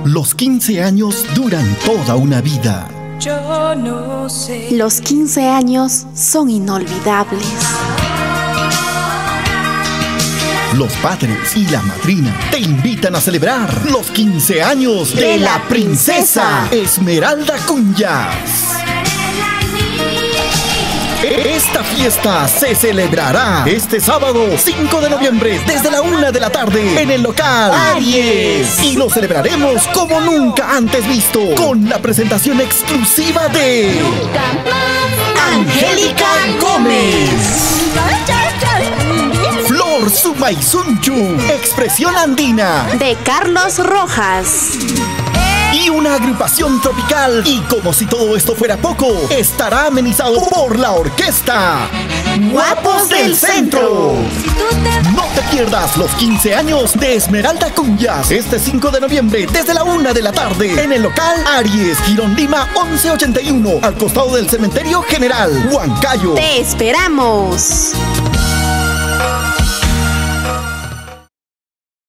Los 15 años duran toda una vida. Yo no sé. Los 15 años son inolvidables. Los padres y la madrina te invitan a celebrar los 15 años de la princesa Esmeralda Cunyas. Esta fiesta se celebrará este sábado 5 de noviembre desde la 1 de la tarde en el local Aries. Y lo celebraremos como nunca antes visto, con la presentación exclusiva de Angélica Gómez, Flor Sumaysunchu, Expresión Andina, de Carlos Rojas, y una agrupación tropical. Y como si todo esto fuera poco, estará amenizado por la orquesta Guapos del Centro. No te pierdas los 15 años de Esmeralda Cunyas este 5 de noviembre desde la 1 de la tarde en el local Aries, Girón Lima 1181, al costado del Cementerio General Huancayo. ¡te esperamos!